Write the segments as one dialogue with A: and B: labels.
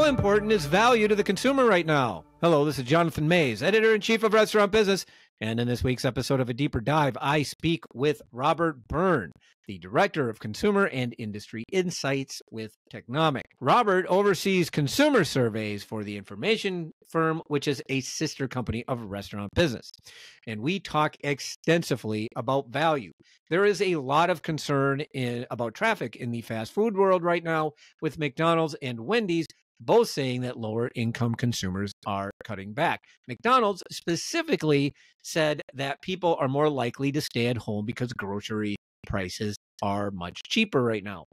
A: important is value to the consumer right now? Hello, this is Jonathan Mays, Editor-in-Chief of Restaurant Business. And in this week's episode of A Deeper Dive, I speak with Robert Byrne, the Director of Consumer and Industry Insights with Technomic. Robert oversees consumer surveys for the information firm, which is a sister company of Restaurant Business. And we talk extensively about value. There is a lot of concern about traffic in the fast food world right now, with McDonald's and Wendy's both saying that lower income consumers are cutting back. McDonald's specifically said that people are more likely to stay at home because grocery prices are much cheaper right now.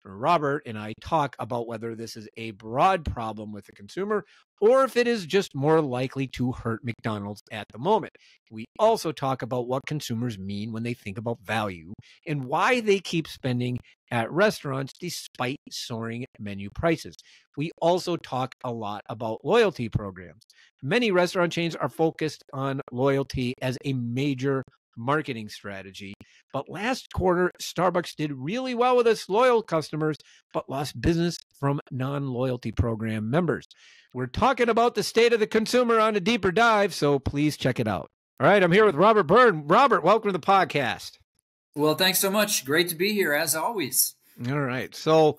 A: Robert and I talk about whether this is a broad problem with the consumer or if it is just more likely to hurt McDonald's at the moment. We also talk about what consumers mean when they think about value and why they keep spending at restaurants despite soaring menu prices. We also talk a lot about loyalty programs. Many restaurant chains are focused on loyalty as a major marketing strategy. But last quarter, Starbucks did really well with its loyal customers, but lost business from non-loyalty program members. We're talking about the state of the consumer on A Deeper Dive, so please check it out. All right, I'm here with Robert Byrne. Robert, welcome to the podcast.
B: Well, thanks so much. Great to be here, as always.
A: All right, so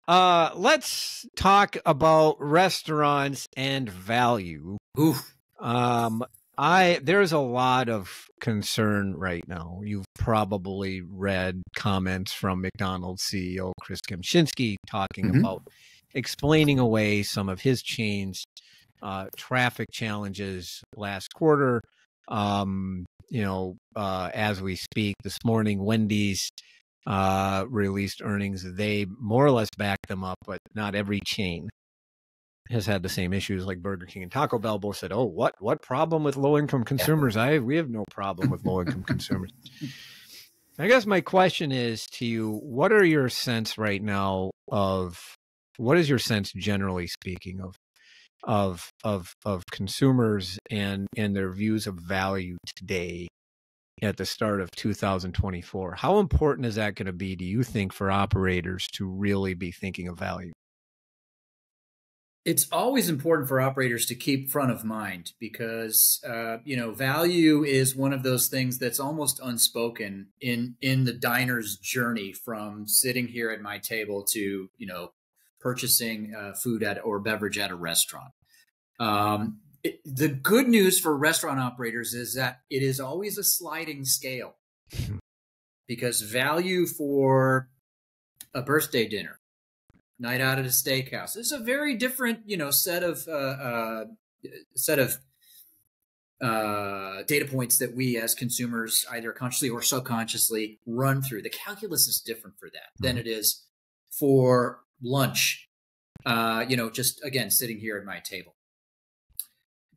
A: let's talk about restaurants and value.
B: Ooh.
A: There's a lot of concern right now. You've probably read comments from McDonald's CEO Chris Kempczinski talking about explaining away some of his chain's traffic challenges last quarter. As we speak this morning, Wendy's released earnings. They more or less back them up, but not every chain has had the same issues. Like Burger King and Taco Bell both said, "Oh, what problem with low-income consumers? We have no problem with low-income consumers." I guess my question is to you: what are your sense right now what is your sense, generally speaking, of consumers and their views of value today at the start of 2024? How important is that going to be, do you think, for operators to really be thinking of value?
B: It's always important for operators to keep front of mind because, value is one of those things that's almost unspoken in the diner's journey from sitting here at my table to, purchasing food or beverage at a restaurant. The good news for restaurant operators is that it is always a sliding scale because value for a birthday dinner, night out at a steakhouse, is a very different, set of data points that we as consumers, either consciously or subconsciously, run through. The calculus is different for that than it is for lunch. Just again sitting here at my table.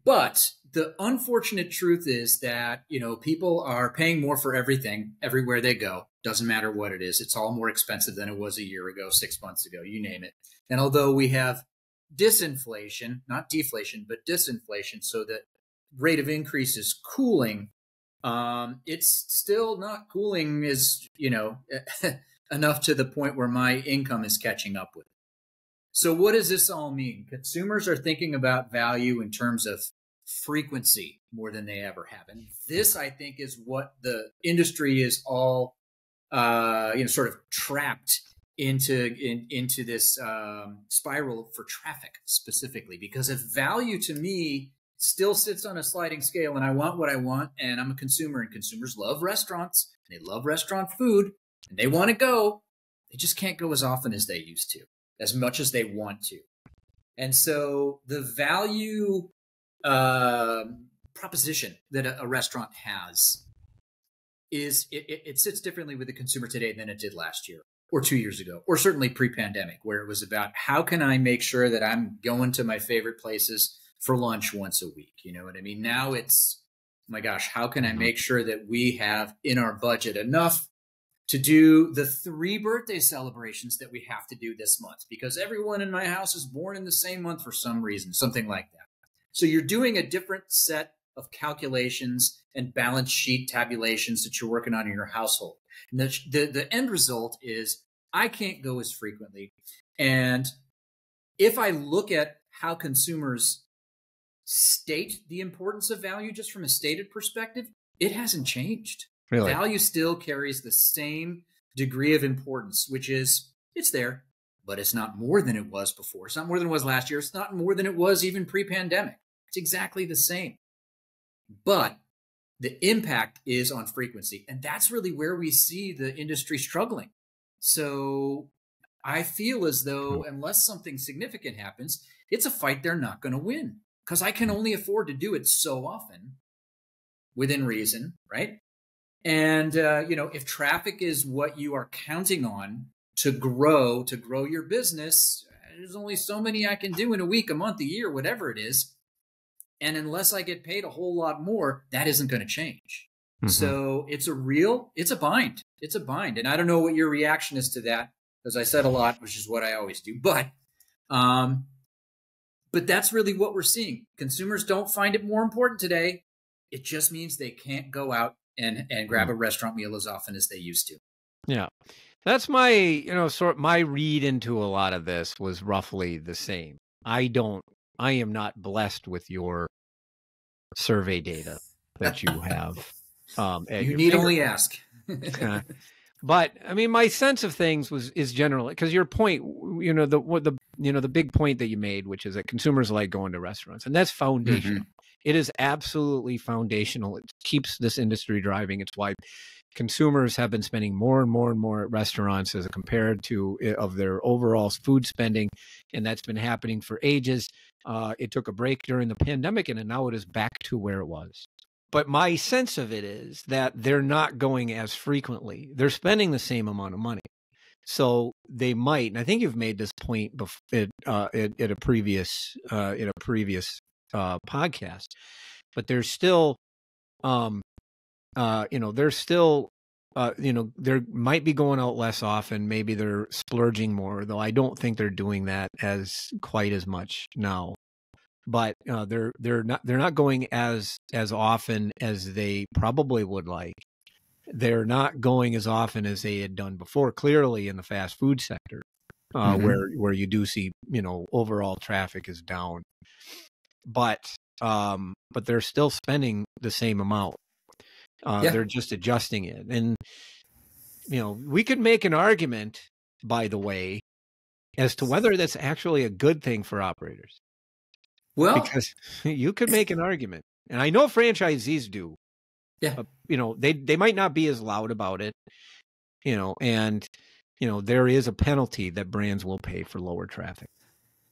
B: But the unfortunate truth is that people are paying more for everything everywhere they go. Doesn't matter what it is. It's all more expensive than it was a year ago, 6 months ago, you name it. And although we have disinflation, not deflation, but disinflation, so that rate of increase is cooling, it's still not cooling as, enough to the point where my income is catching up with it. So what does this all mean? Consumers are thinking about value in terms of frequency more than they ever have. And this, I think, is what the industry is all sort of trapped into this spiral for traffic specifically, because if value to me still sits on a sliding scale and I want what I want and I'm a consumer and consumers love restaurants and they love restaurant food and they want to go, they just can't go as often as they used to, as much as they want to. And so the value proposition that a restaurant has is it sits differently with the consumer today than it did last year or 2 years ago, or certainly pre-pandemic, where it was about how can I make sure that I'm going to my favorite places for lunch once a week? You know what I mean? Now it's, my gosh, how can I make sure that we have in our budget enough to do the 3 birthday celebrations that we have to do this month, because everyone in my house is born in the same month for some reason, something like that. So you're doing a different set of calculations and balance sheet tabulations that you're working on in your household. And the end result is I can't go as frequently. And if I look at how consumers state the importance of value just from a stated perspective, it hasn't changed.
A: Really?
B: Value still carries the same degree of importance, which is it's there, but it's not more than it was before. It's not more than it was last year. It's not more than it was even pre-pandemic. It's exactly the same. But the impact is on frequency. And that's really where we see the industry struggling. So I feel as though unless something significant happens, it's a fight they're not going to win, because I can only afford to do it so often within reason, right? And, if traffic is what you are counting on to grow your business, there's only so many I can do in a week, a month, a year, whatever it is. And unless I get paid a whole lot more, that isn't going to change. Mm-hmm. So it's a bind. It's a bind. And I don't know what your reaction is to that, because I said a lot, which is what I always do. But that's really what we're seeing. Consumers don't find it more important today. It just means they can't go out and grab a restaurant meal as often as they used to.
A: Yeah. That's my, my read into a lot of this was roughly the same. I am not blessed with your survey data that you have.
B: You need only ask.
A: But I mean, my sense of things is generally, because your point, the big point that you made, which is that consumers like going to restaurants, and that's foundational. Mm-hmm. It is absolutely foundational. It keeps this industry driving. It's why consumers have been spending more and more and more at restaurants as compared to of their overall food spending. And that's been happening for ages. It took a break during the pandemic, and now it is back to where it was. But my sense of it is that they're not going as frequently. They're spending the same amount of money. So they might, and I think you've made this point at a previous podcast, but there's still, they might be going out less often. Maybe they're splurging more, though I don't think they're doing that as quite as much now. But they're not going as often as they probably would like. They're not going as often as they had done before. Clearly, in the fast food sector, where you do see overall traffic is down. But they're still spending the same amount. They're just adjusting it. And, we could make an argument, by the way, as to whether that's actually a good thing for operators.
B: Well,
A: because you could make an argument, and I know franchisees do.
B: Yeah.
A: They might not be as loud about it, and, there is a penalty that brands will pay for lower traffic.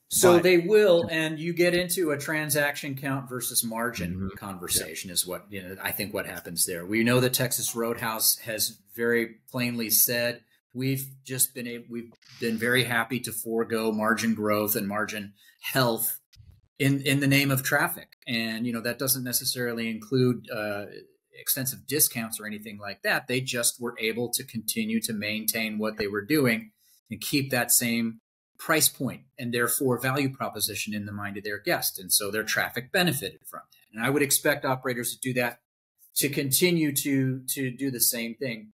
B: So they will, and you get into a transaction count versus margin conversation is what, I think what happens there. We know that Texas Roadhouse has very plainly said, we've been very happy to forego margin growth and margin health in the name of traffic. And, that doesn't necessarily include extensive discounts or anything like that. They just were able to continue to maintain what they were doing and keep that same price point and therefore value proposition in the mind of their guests. And so their traffic benefited from that. And I would expect operators to do that, to continue to do the same thing.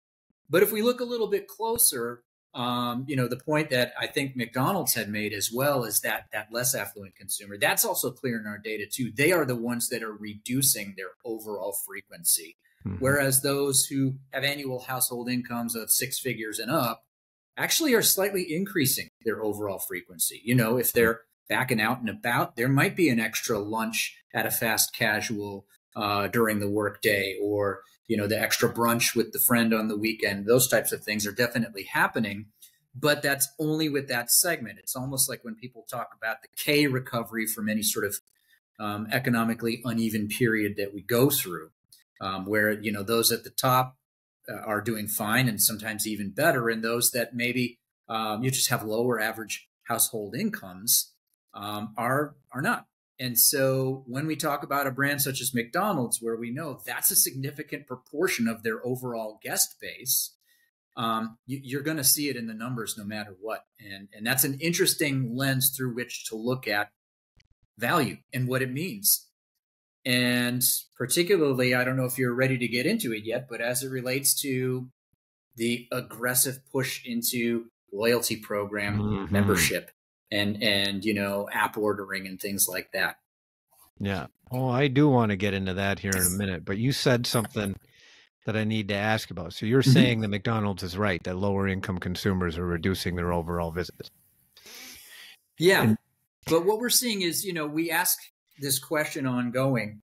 B: But if we look a little bit closer, the point that I think McDonald's had made as well is that less affluent consumer, that's also clear in our data too. They are the ones that are reducing their overall frequency. Mm-hmm. Whereas those who have annual household incomes of 6 figures and up actually are slightly increasing their overall frequency. If they're backing out and about, there might be an extra lunch at a fast casual during the workday, or, the extra brunch with the friend on the weekend. Those types of things are definitely happening, but that's only with that segment. It's almost like when people talk about the K recovery from any sort of economically uneven period that we go through, where, those at the top are doing fine and sometimes even better. And those that maybe you just have lower average household incomes are not. And so when we talk about a brand such as McDonald's, where we know that's a significant proportion of their overall guest base, you're going to see it in the numbers no matter what. And that's an interesting lens through which to look at value and what it means. And particularly, I don't know if you're ready to get into it yet, but as it relates to the aggressive push into loyalty program membership and app ordering and things like that.
A: Yeah. Oh, I do want to get into that here in a minute, but you said something that I need to ask about. So you're saying that McDonald's is right, that lower income consumers are reducing their overall visits.
B: Yeah.
A: And,
B: But what we're seeing is, we ask this question ongoing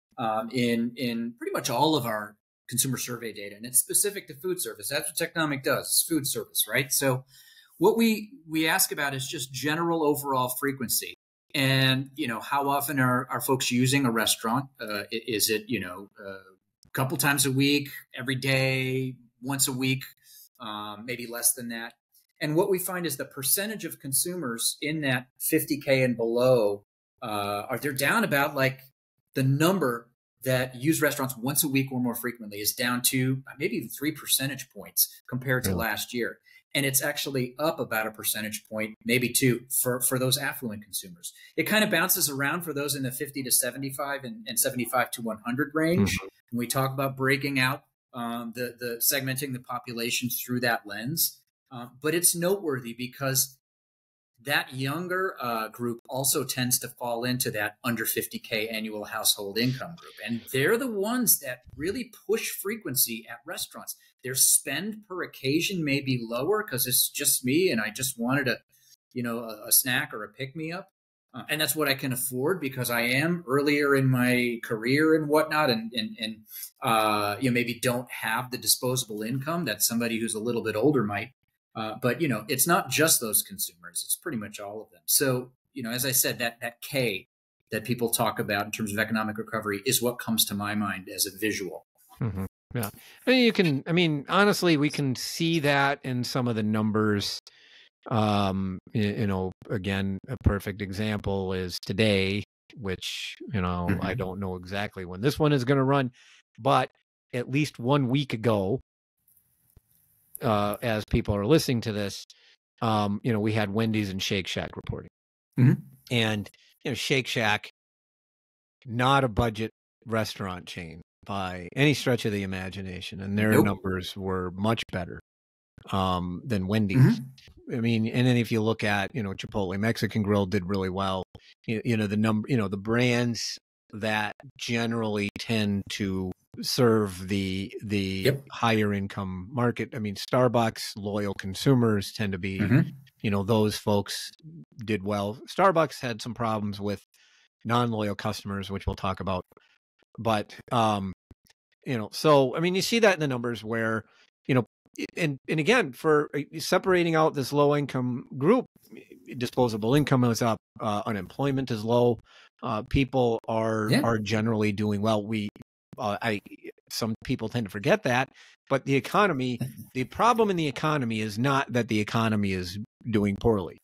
B: in pretty much all of our consumer survey data, and it's specific to food service. That's what Technomic does, it's food service, right? So what we ask about is just general overall frequency. And, how often are folks using a restaurant? Is it, a couple times a week, every day, once a week, maybe less than that? And what we find is the percentage of consumers in that 50K and below they're down about like the number that use restaurants once a week or more frequently is down to maybe even 3 percentage points compared to last year. And it's actually up about a percentage point, maybe 2 for those affluent consumers. It kind of bounces around for those in the 50 to 75 and 75 to 100 range. When we talk about breaking out the segmenting the population through that lens. But it's noteworthy because that younger group also tends to fall into that under 50K annual household income group. And they're the ones that really push frequency at restaurants. Their spend per occasion may be lower because it's just me and I just wanted a snack or a pick-me-up. And that's what I can afford because I am earlier in my career and whatnot, and maybe don't have the disposable income that somebody who's a little bit older might. But it's not just those consumers; it's pretty much all of them. So as I said, that K that people talk about in terms of economic recovery is what comes to my mind as a visual.
A: Mm-hmm. Yeah, honestly, we can see that in some of the numbers. Again, a perfect example is today, which, I don't know exactly when this one is going to run, but at least 1 week ago, as people are listening to this, we had Wendy's and Shake Shack reporting. And, Shake Shack, not a budget restaurant chain by any stretch of the imagination. And their numbers were much better than Wendy's. And then if you look at, Chipotle Mexican Grill did really well. The brands that generally tend to serve the higher income market. Starbucks loyal consumers tend to be, those folks did well. Starbucks had some problems with non-loyal customers, which we'll talk about. But, so, you see that in the numbers where, and again, for separating out this low income group, disposable income is up, unemployment is low, people are generally doing well. Some people tend to forget that, but the problem in the economy is not that the economy is doing poorly.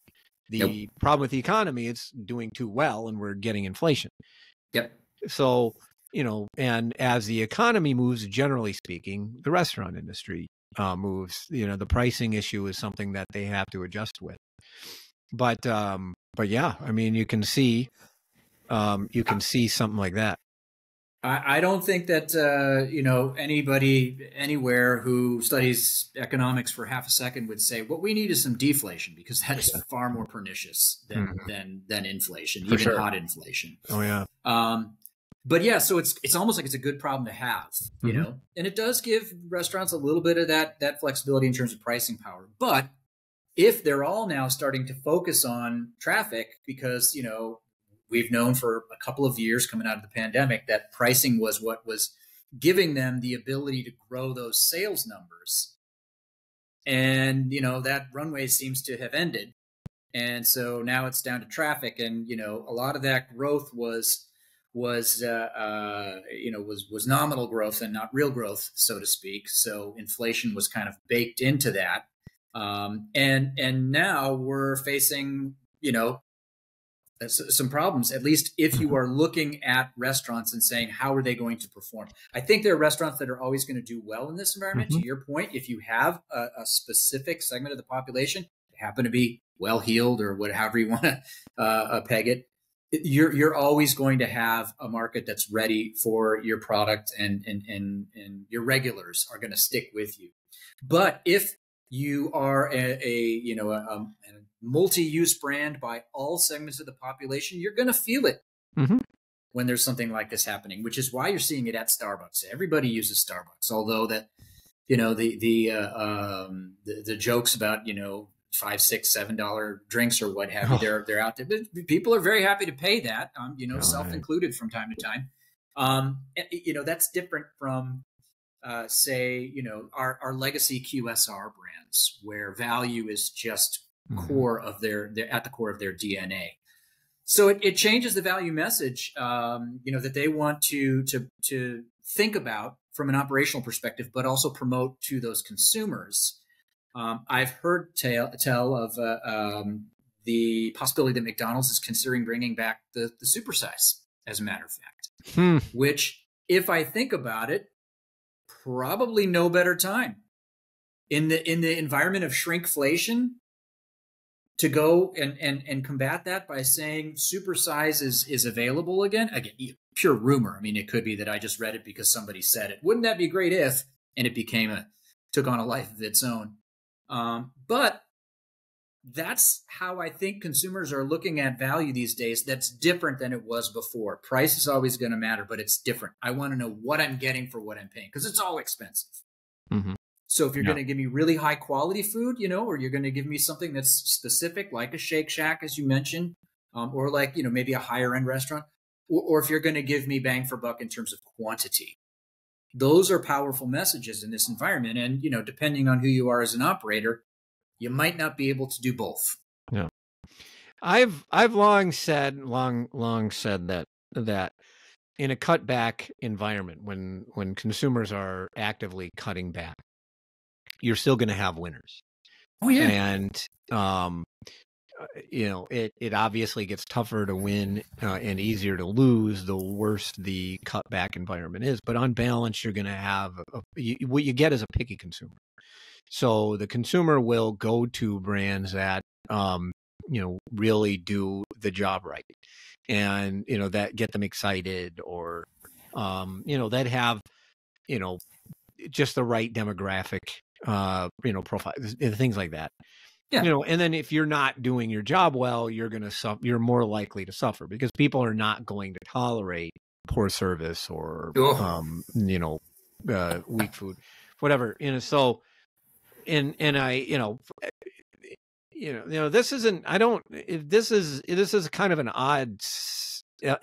A: The problem with the economy, it's doing too well, and we're getting inflation. So, and as the economy moves, generally speaking, the restaurant industry moves. The pricing issue is something that they have to adjust with. But yeah, you can see something like that.
B: I don't think that anybody anywhere who studies economics for half a second would say what we need is some deflation, because that is far more pernicious than inflation, for even sure. Hot inflation.
A: Oh yeah.
B: But yeah, so it's almost like it's a good problem to have, you know, and it does give restaurants a little bit of that flexibility in terms of pricing power. But if they're all now starting to focus on traffic, because, we've known for a couple of years coming out of the pandemic that pricing was what was giving them the ability to grow those sales numbers. And, that runway seems to have ended. And so now it's down to traffic. And, a lot of that growth was nominal growth and not real growth, so to speak. So inflation was kind of baked into that. And now we're facing, some problems, at least if you are looking at restaurants and saying, how are they going to perform? I think there are restaurants that are always going to do well in this environment. To your point, if you have a specific segment of the population, they happen to be well-heeled or whatever you want to peg it, you're always going to have a market that's ready for your product, and your regulars are going to stick with you. But if you are a multi-use brand by all segments of the population, you're going to feel it when there's something like this happening, which is why you're seeing it at Starbucks. Everybody uses Starbucks, although that, the jokes about, $5, $6, $7 drinks or what have you, they're out there. But people are very happy to pay that, self-included from time to time. That's different from, say, our legacy QSR brands, where value is just core of their at the core of their DNA. So it changes the value message, that they want to think about from an operational perspective, but also promote to those consumers. I've heard tell of the possibility that McDonald's is considering bringing back the supersize, as a matter of fact, which, if I think about it, probably no better time in the environment of shrinkflation to go and combat that by saying supersize is available again. Again, pure rumor. I mean, it could be that I just read it because somebody said it. Wouldn't that be great if, and it took on a life of its own. But that's how I think consumers are looking at value these days. That's different than it was before. Price is always going to matter, but it's different. I want to know what I'm getting for what I'm paying, because it's all expensive. So if you're going to give me really high quality food, or you're going to give me something that's specific, like a Shake Shack, as you mentioned, or like, maybe a higher end restaurant, or if you're going to give me bang for buck in terms of quantity, those are powerful messages in this environment. And, depending on who you are as an operator, you might not be able to do both.
A: Yeah. I've long said that in a cutback environment, when consumers are actively cutting back, you're still going to have winners.
B: Oh yeah.
A: And it obviously gets tougher to win and easier to lose the worse the cutback environment is. But on balance, you're going to have what you get is a picky consumer. So the consumer will go to brands that really do the job right, and that get them excited, or that have just the right demographic profile, things like that.
B: Yeah.
A: And then if you're not doing your job well, you're more likely to suffer, because people are not going to tolerate poor service or weak food, whatever. So, and this isn't. This is kind of an odd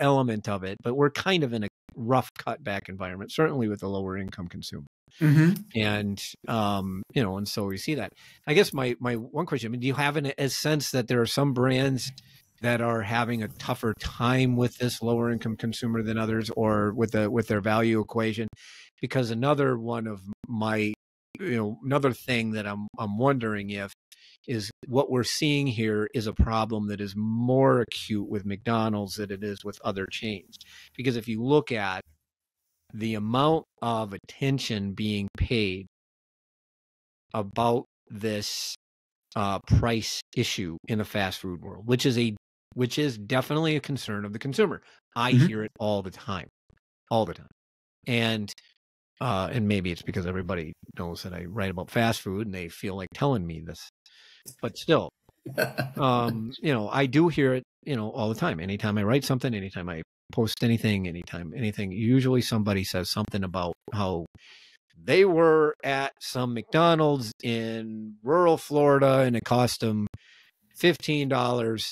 A: element of it, but we're kind of in a rough cutback environment, certainly with the lower income consumer. And and so we see that. I guess my one question: do you have a sense that there are some brands that are having a tougher time with this lower income consumer than others, or with their value equation? Because another one of my another thing that I'm wondering is what we're seeing here is a problem that is more acute with McDonald's than it is with other chains. Because if you look at the amount of attention being paid about this price issue in the fast food world, which is definitely a concern of the consumer. I hear it all the time. And maybe it's because everybody knows that I write about fast food and they feel like telling me this, but still, I do hear it, all the time. Anytime I write something, anytime I post anything, usually somebody says something about how they were at some McDonald's in rural Florida and it cost them $15,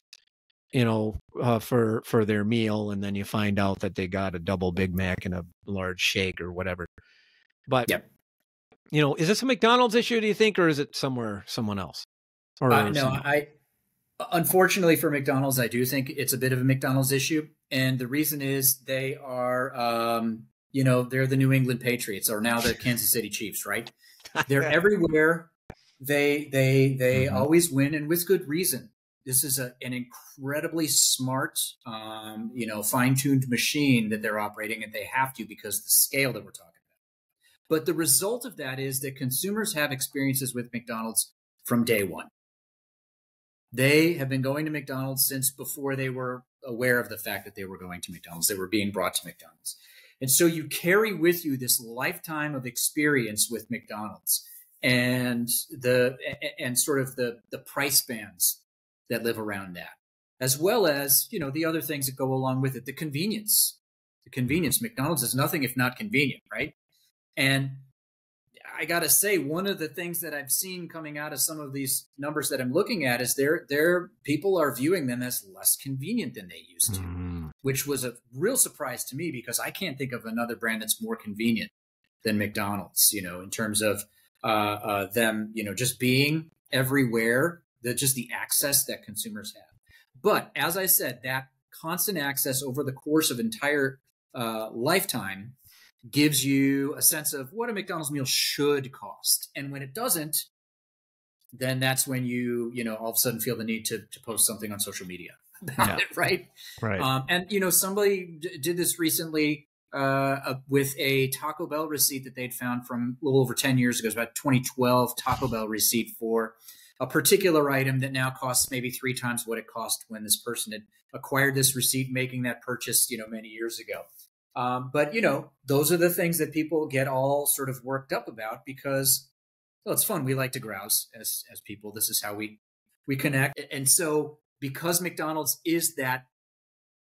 A: for their meal. And then you find out that they got a double Big Mac and a large shake or whatever. But, is this a McDonald's issue, do you think, or is it someone else? Or
B: no, unfortunately for McDonald's, I do think it's a bit of a McDonald's issue. And the reason is they are, they're the New England Patriots, or now the Kansas City Chiefs, right? They're everywhere. They always win, and with good reason. This is an incredibly smart, fine-tuned machine that they're operating, and they have to because of the scale that we're talking about. But the result of that is that consumers have experiences with McDonald's from day one. They have been going to McDonald's since before they were aware of the fact that they were going to McDonald's. They were being brought to McDonald's. And so you carry with you this lifetime of experience with McDonald's and sort of the price bands that live around that, as well as, the other things that go along with it. The convenience. McDonald's is nothing if not convenient, right? And I got to say, one of the things that I've seen coming out of some of these numbers that I'm looking at is their people are viewing them as less convenient than they used to, which was a real surprise to me, because I can't think of another brand that's more convenient than McDonald's, in terms of them, just being everywhere, just the access that consumers have. But as I said, that constant access over the course of entire lifetime gives you a sense of what a McDonald's meal should cost. And when it doesn't, then that's when you all of a sudden feel the need to post something on social media about it, right?
A: Right.
B: And, somebody did this recently with a Taco Bell receipt that they'd found from a little over 10 years ago. It was about 2012 Taco Bell receipt for a particular item that now costs maybe 3 times what it cost when this person had acquired this receipt, making that purchase, many years ago. But, those are the things that people get all sort of worked up about, because, well, it's fun. We like to grouse as people. This is how we connect. And so because McDonald's is that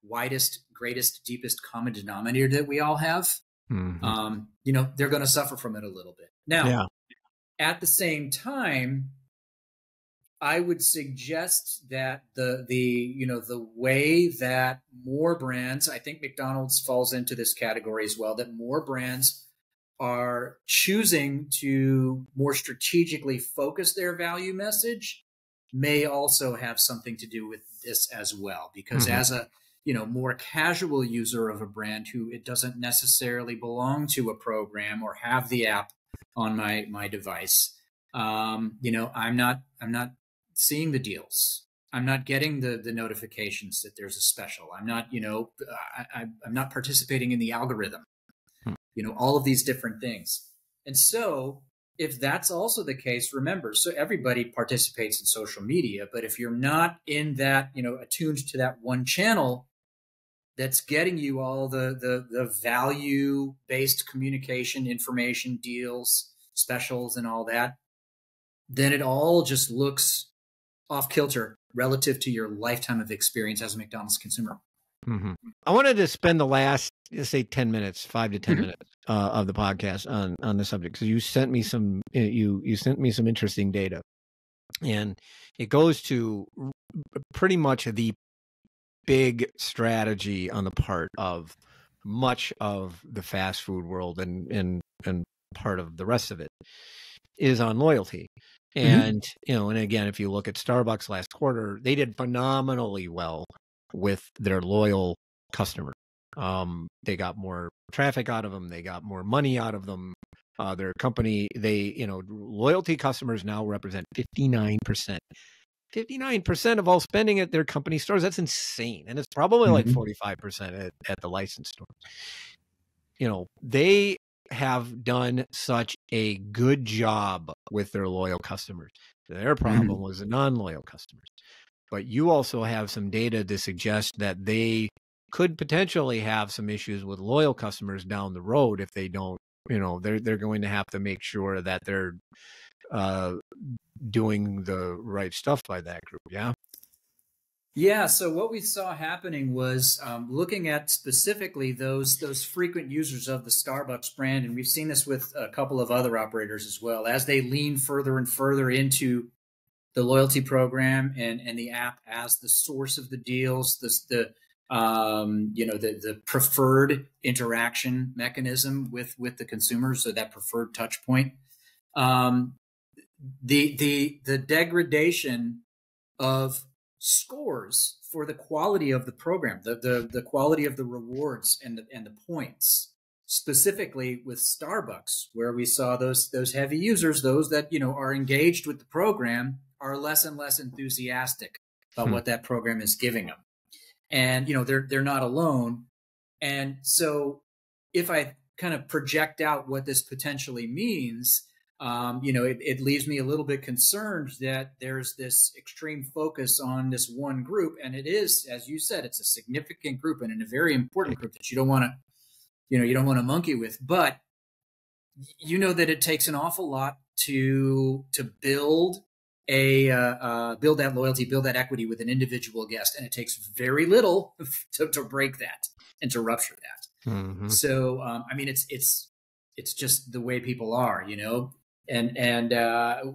B: widest, greatest, deepest common denominator that we all have, they're going to suffer from it a little bit. Now, at the same time, I would suggest that the way that more brands, I think McDonald's falls into this category as well, that more brands are choosing to more strategically focus their value message may also have something to do with this as well. Because as a more casual user of a brand who it doesn't necessarily belong to a program or have the app on my device, I'm not seeing the deals. I'm not getting the notifications that there's a special. I'm not, I'm not participating in the algorithm, all of these different things. And so if that's also the case, remember, so everybody participates in social media, but if you're not in that, attuned to that one channel that's getting you all the value-based communication, information, deals, specials, and all that, then it all just looks off kilter relative to your lifetime of experience as a McDonald's consumer.
A: I wanted to spend the last, say, 10 minutes, 5 to 10 minutes of the podcast on the subject, because you sent me some interesting data, and it goes to pretty much the big strategy on the part of much of the fast food world and part of the rest of it is on loyalty. And, and again, if you look at Starbucks last quarter, they did phenomenally well with their loyal customer. They got more traffic out of them. They got more money out of them. Their company, loyalty customers now represent 59%. 59% of all spending at their company stores. That's insane. And it's probably like 45% at the licensed store. They have done such a good job with their loyal customers. Their problem was the non-loyal customers. But you also have some data to suggest that they could potentially have some issues with loyal customers down the road if they don't, they're going to have to make sure that they're doing the right stuff by that group. Yeah.
B: Yeah. So what we saw happening was looking at specifically those frequent users of the Starbucks brand. And we've seen this with a couple of other operators as well, as they lean further and further into the loyalty program and the app as the source of the deals, the preferred interaction mechanism with the consumers, so that preferred touch point. The degradation of scores for the quality of the program, the quality of the rewards and the points, specifically with Starbucks, where we saw those heavy users, those that are engaged with the program, are less and less enthusiastic about what that program is giving them. And they're not alone. And so if I kind of project out what this potentially means, it leaves me a little bit concerned that there's this extreme focus on this one group. And it is, as you said, it's a significant group and a very important group that you don't want to monkey with. But that it takes an awful lot to build build that loyalty, build that equity with an individual guest, and it takes very little to break that and to rupture that.
A: Mm-hmm.
B: So, I mean, it's just the way people are, you know, and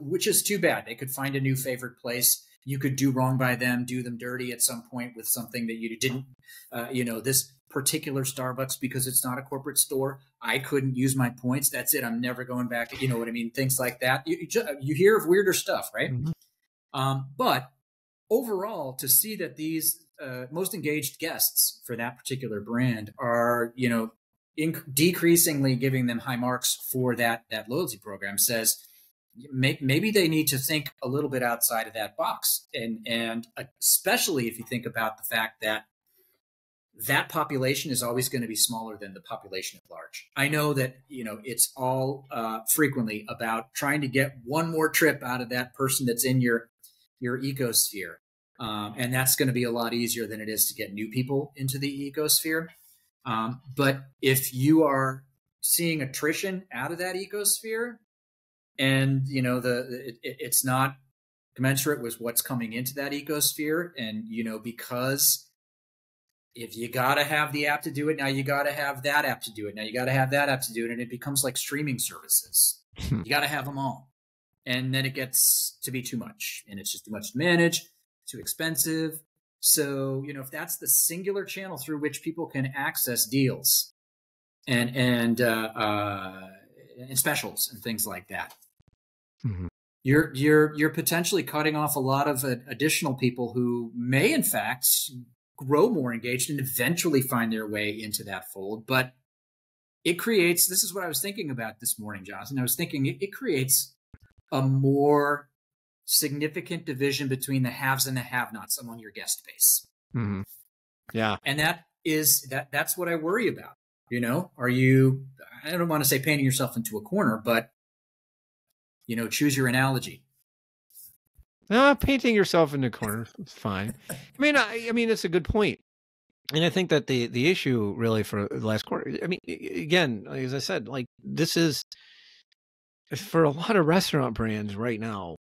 B: which is too bad. They could find a new favorite place. You could do wrong by them, do them dirty at some point with something that you didn't, you know, this particular Starbucks, because it's not a corporate store, I couldn't use my points. That's it. I'm never going back. You know what I mean? Things like that. You hear of weirder stuff, right? Mm-hmm. But overall, to see that these most engaged guests for that particular brand are, you know, decreasingly giving them high marks for that loyalty program says maybe they need to think a little bit outside of that box. And especially if you think about the fact that that population is always going to be smaller than the population at large. I know that, you know, it's all frequently about trying to get one more trip out of that person that's in your ecosphere. And that's going to be a lot easier than it is to get new people into the ecosphere. But if you are seeing attrition out of that ecosphere and, you know, it's not commensurate with what's coming into that ecosphere, and, you know, because if you got to have the app to do it, now you got to have that app to do it. Now you got to have that app to do it. And it becomes like streaming services. You got to have them all. And then it gets to be too much, and it's just too much to manage, too expensive. So, you know, if that's the singular channel through which people can access deals and specials and things like that, mm-hmm. you're potentially cutting off a lot of additional people who may, in fact, grow more engaged and eventually find their way into that fold. But it creates, this is what I was thinking about this morning, Jonathan. I was thinking it creates a more significant division between the haves and the have-nots among your guest base.
A: Mm-hmm. Yeah.
B: And that's what I worry about. You know, are you, I don't want to say painting yourself into a corner, but, you know, choose your analogy.
A: Painting yourself in the corner is fine. I mean, it's a good point. And I think that the issue really for the last quarter, I mean, again, as I said, like this is for a lot of restaurant brands right now,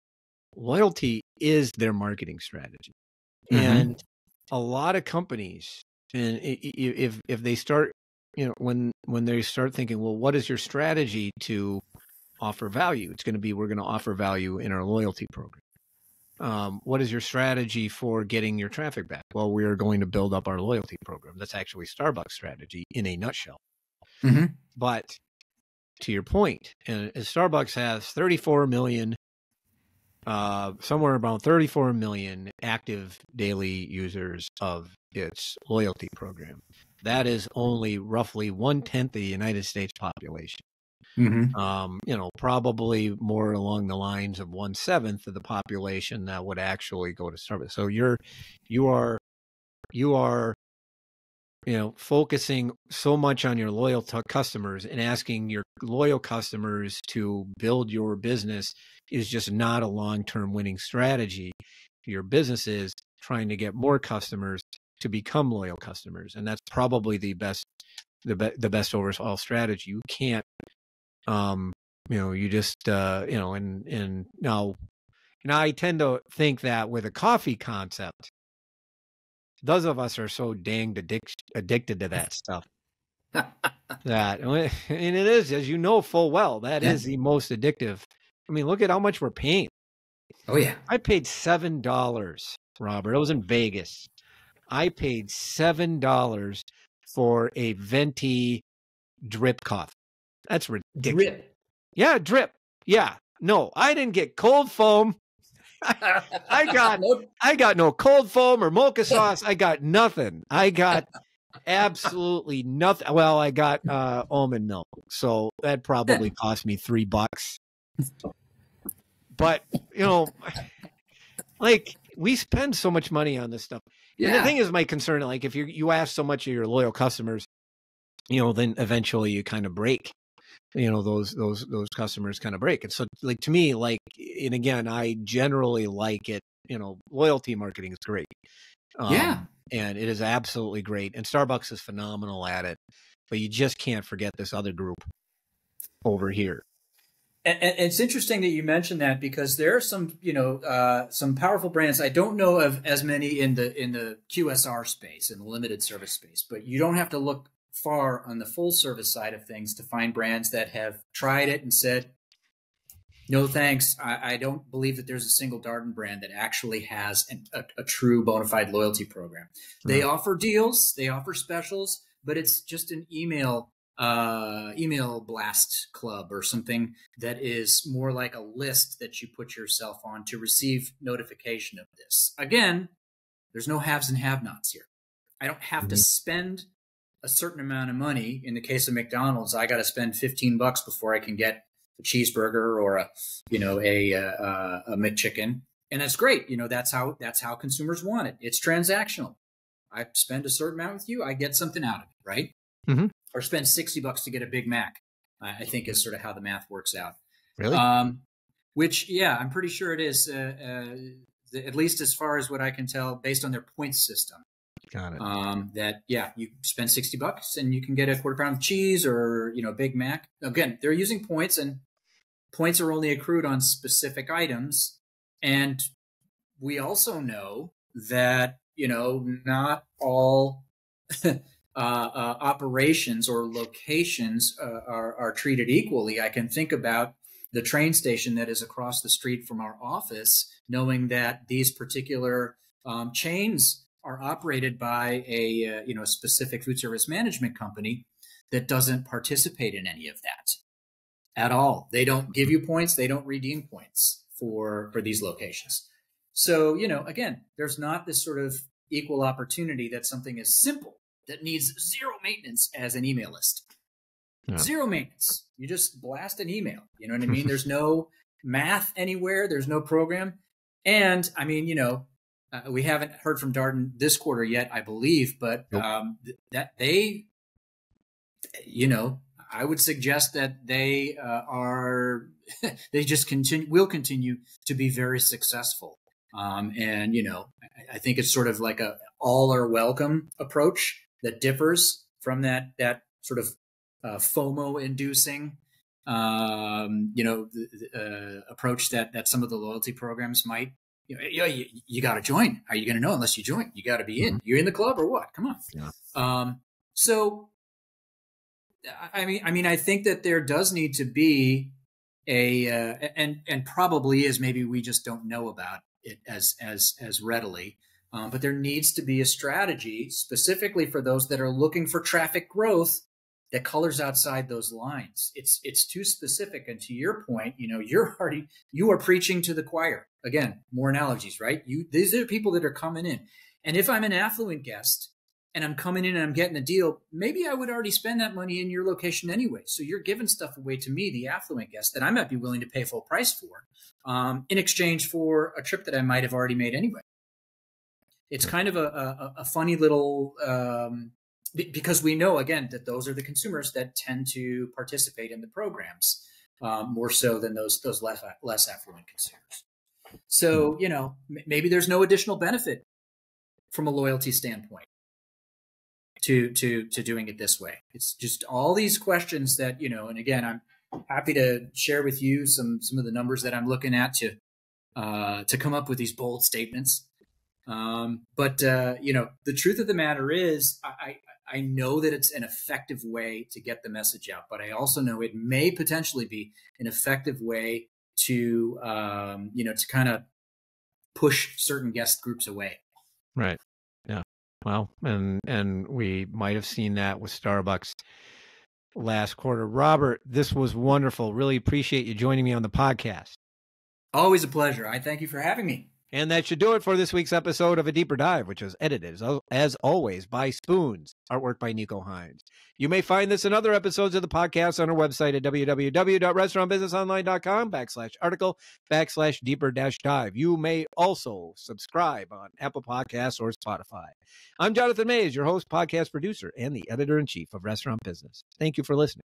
A: loyalty is their marketing strategy. Mm-hmm. And a lot of companies, and if they start, you know, when they start thinking, well, what is your strategy to offer value? It's going to be, we're going to offer value in our loyalty program. What is your strategy for getting your traffic back? Well, we are going to build up our loyalty program. That's actually Starbucks' strategy in a nutshell. Mm-hmm. But to your point, and Starbucks has 34 million, somewhere around 34 million active daily users of its loyalty program. That is only roughly 1/10 of the United States population. Mm-hmm. You know, probably more along the lines of 1/7 of the population that would actually go to Starbucks. So you are, you know, focusing so much on your loyal customers and asking your loyal customers to build your business is just not a long-term winning strategy. Your business is trying to get more customers to become loyal customers, and that's probably the best overall strategy. You can't. You know, you just, you know, and now I tend to think that with a coffee concept, those of us are so danged addicted to that stuff that, and it is, as you know full well, that is the most addictive. I mean, look at how much we're paying.
B: Oh yeah.
A: I paid $7, Robert. I was in Vegas. I paid $7 for a venti drip coffee. That's ridiculous.
B: Drip.
A: Yeah, drip. Yeah. No, I didn't get cold foam. I got no cold foam or mocha sauce. I got nothing. I got absolutely nothing. Well, I got almond milk. So that probably cost me $3. But, you know, like we spend so much money on this stuff. Yeah. And the thing is, my concern, like if you ask so much of your loyal customers, you know, then eventually you kind of break. You know, those customers kind of break. And so, like, to me, like, and again, I generally like it, you know, loyalty marketing is great. And it is absolutely great. And Starbucks is phenomenal at it, but you just can't forget this other group over here.
B: And it's interesting that you mentioned that, because there are some, some powerful brands. I don't know of as many in the QSR space, in the limited service space, but you don't have to look far on the full service side of things to find brands that have tried it and said, no, thanks. I don't believe that there's a single Darden brand that actually has a true bona fide loyalty program. They offer deals, they offer specials, but it's just an email blast club or something that is more like a list that you put yourself on to receive notification of this. Again, there's no haves and have-nots here. I don't have to spend a certain amount of money. In the case of McDonald's, I got to spend $15 before I can get a cheeseburger or a McChicken, and that's great. That's how consumers want it. It's transactional. I spend a certain amount with you, I get something out of it, right?
A: Mm-hmm.
B: Or spend $60 to get a Big Mac. I think is sort of how the math works out.
A: Really?
B: Which, yeah, I'm pretty sure it is. At least as far as what I can tell, based on their points system.
A: Got it.
B: That, yeah, you spend $60 and you can get a quarter pound of cheese or, Big Mac. Again, they're using points, and points are only accrued on specific items. And we also know that, not all operations or locations are treated equally. I can think about the train station that is across the street from our office, knowing that these particular chains are operated by a specific food service management company that doesn't participate in any of that at all. They don't give you points. They don't redeem points for these locations. So, again, there's not this sort of equal opportunity that something as simple that needs zero maintenance as an email list. Yeah. Zero maintenance. You just blast an email. You know what I mean? There's no math anywhere. There's no program. And I mean, we haven't heard from Darden this quarter yet, I believe, but that they, I would suggest that they they just will continue to be very successful. And, I think it's sort of like a all are welcome approach that differs from that sort of FOMO inducing, approach that some of the loyalty programs might. You got to join. How are you going to know unless you join? You got to be in. You're in the club or what? Come on. Yeah. So, I mean, I think that there does need to be and probably is, maybe we just don't know about it as readily. But there needs to be a strategy specifically for those that are looking for traffic growth that colors outside those lines. It's too specific. And to your point, you are preaching to the choir. Again, more analogies, right? These are people that are coming in. And if I'm an affluent guest and I'm coming in and I'm getting a deal, maybe I would already spend that money in your location anyway. So you're giving stuff away to me, the affluent guest, that I might be willing to pay full price for, in exchange for a trip that I might have already made anyway. It's kind of a funny little, because we know, again, that those are the consumers that tend to participate in the programs more so than those less affluent consumers. So, maybe there's no additional benefit from a loyalty standpoint to doing it this way. It's just all these questions that, and again, I'm happy to share with you some of the numbers that I'm looking at to come up with these bold statements. But the truth of the matter is, I know that it's an effective way to get the message out, but I also know it may potentially be an effective way to kind of push certain guest groups away.
A: Right. Yeah. Well, and we might have seen that with Starbucks last quarter. Robert, this was wonderful. Really appreciate you joining me on the podcast.
B: Always a pleasure. I thank you for having me.
A: And that should do it for this week's episode of A Deeper Dive, which was edited, as always, by Spoons, artwork by Nico Hines. You may find this and other episodes of the podcast on our website at www.restaurantbusinessonline.com/article/deeper-dive. You may also subscribe on Apple Podcasts or Spotify. I'm Jonathan Mays, your host, podcast producer, and the editor-in-chief of Restaurant Business. Thank you for listening.